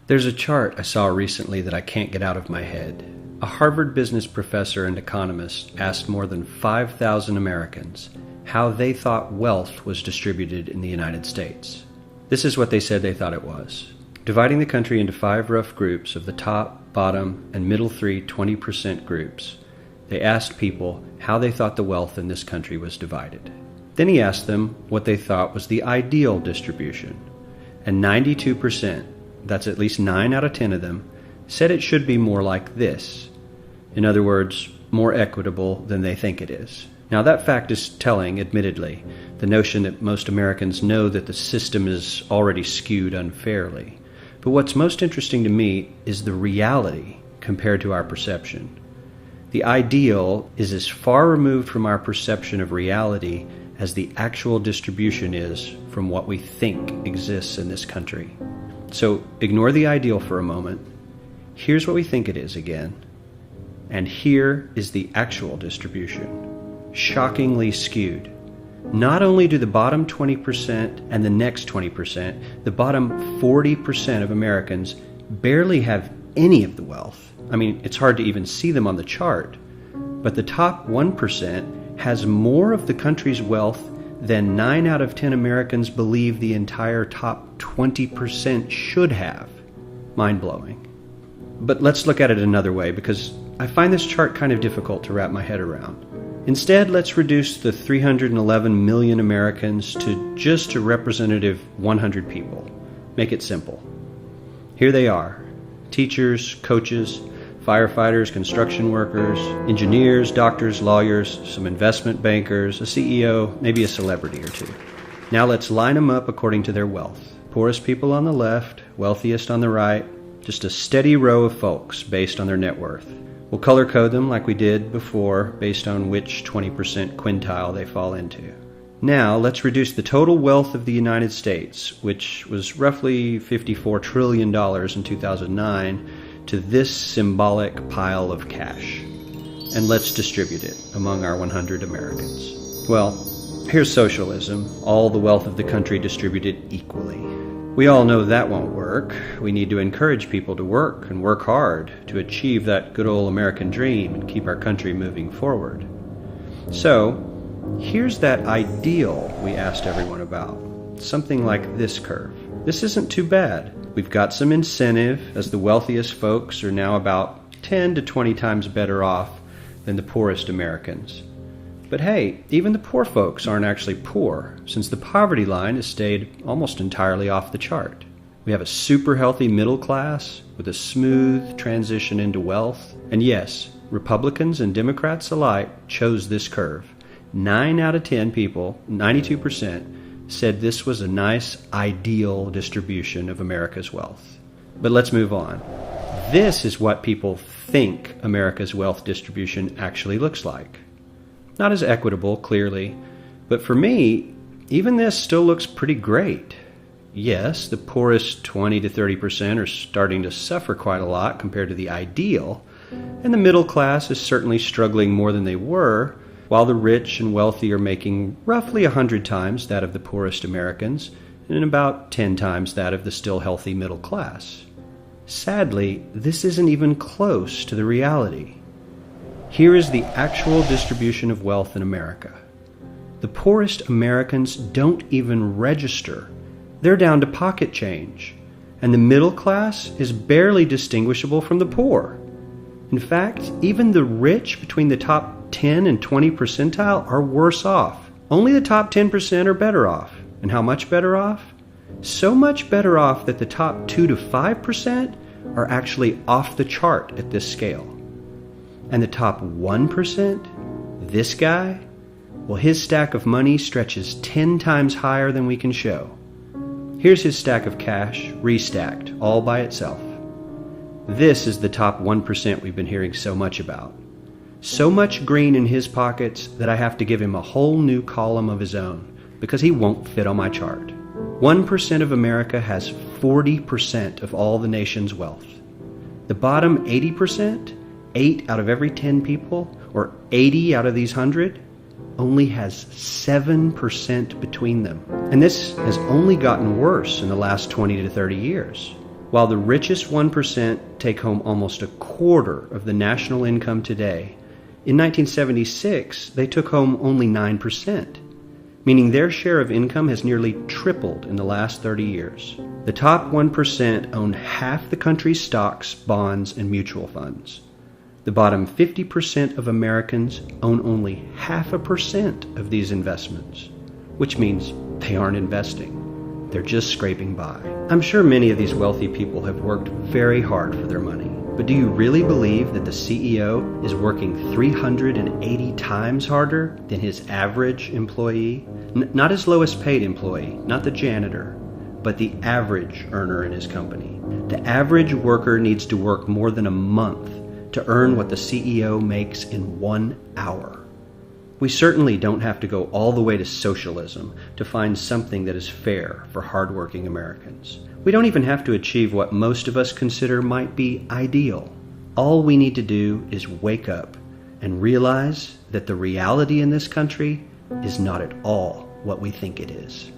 There's a chart I saw recently that I can't get out of my head. A Harvard business professor and economist asked more than 5,000 Americans how they thought wealth was distributed in the United States. This is what they said they thought it was. Dividing the country into 5 rough groups of the top, bottom, and middle 20% groups, they asked people how they thought the wealth in this country was divided. Then he asked them what they thought was the ideal distribution. And 92%, that's at least 9 out of 10 of them, said it should be more like this. In other words, more equitable than they think it is. Now that fact is telling, admittedly, the notion that most Americans know that the system is already skewed unfairly. But what's most interesting to me is the reality compared to our perception. The ideal is as far removed from our perception of reality as the actual distribution is from what we think exists in this country. So ignore the ideal for a moment. Here's what we think it is again. And here is the actual distribution. Shockingly skewed. Not only do the bottom 20% and the next 20%, the bottom 40% of Americans barely have any of the wealth. I mean, it's hard to even see them on the chart. But the top 1% has more of the country's wealth than 9 out of 10 Americans believe the entire top 20% should have. Mind-blowing. But let's look at it another way, because I find this chart kind of difficult to wrap my head around. Instead, let's reduce the 311 million Americans to just a representative 100 people. Make it simple. Here they are: teachers, coaches, firefighters, construction workers, engineers, doctors, lawyers, some investment bankers, a CEO, maybe a celebrity or two. Now let's line them up according to their wealth. Poorest people on the left, wealthiest on the right, just a steady row of folks based on their net worth. We'll color code them like we did before based on which 20% quintile they fall into. Now let's reduce the total wealth of the United States, which was roughly $54 trillion in 2009, to this symbolic pile of cash. And let's distribute it among our 100 Americans. Well, here's socialism, all the wealth of the country distributed equally. We all know that won't work. We need to encourage people to work and work hard to achieve that good old American dream and keep our country moving forward. So, here's that ideal we asked everyone about. Something like this curve. This isn't too bad. We've got some incentive, as the wealthiest folks are now about 10 to 20 times better off than the poorest Americans. But hey, even the poor folks aren't actually poor, since the poverty line has stayed almost entirely off the chart. We have a super healthy middle class with a smooth transition into wealth. And yes, Republicans and Democrats alike chose this curve. 9 out of 10 people, 92%, said this was a nice, ideal distribution of America's wealth. But let's move on. This is what people think America's wealth distribution actually looks like. Not as equitable, clearly, but for me, even this still looks pretty great. Yes, the poorest 20 to 30% are starting to suffer quite a lot compared to the ideal, and the middle class is certainly struggling more than they were, while the rich and wealthy are making roughly 100 times that of the poorest Americans, and about 10 times that of the still healthy middle class. Sadly, this isn't even close to the reality. Here is the actual distribution of wealth in America. The poorest Americans don't even register. They're down to pocket change. And the middle class is barely distinguishable from the poor. In fact, even the rich between the top 10 and 20 percentile are worse off. Only the top 10% are better off. And how much better off? So much better off that the top 2 to 5% are actually off the chart at this scale. And the top 1%, this guy, well, his stack of money stretches 10 times higher than we can show. Here's his stack of cash, restacked, all by itself. This is the top 1% we've been hearing so much about. So much green in his pockets that I have to give him a whole new column of his own, because he won't fit on my chart. 1% of America has 40% of all the nation's wealth. The bottom 80%, 8 out of every 10 people, or 80 out of these 100, only has 7% between them. And this has only gotten worse in the last 20 to 30 years. While the richest 1% take home almost a quarter of the national income today, in 1976 they took home only 9%, meaning their share of income has nearly tripled in the last 30 years. The top 1% own half the country's stocks, bonds, and mutual funds. The bottom 50% of Americans own only 0.5% of these investments, which means they aren't investing. They're just scraping by. I'm sure many of these wealthy people have worked very hard for their money, but do you really believe that the CEO is working 380 times harder than his average employee? Not his lowest paid employee, not the janitor, but the average earner in his company. The average worker needs to work more than a month to earn what the CEO makes in 1 hour. We certainly don't have to go all the way to socialism to find something that is fair for hardworking Americans. We don't even have to achieve what most of us consider might be ideal. All we need to do is wake up and realize that the reality in this country is not at all what we think it is.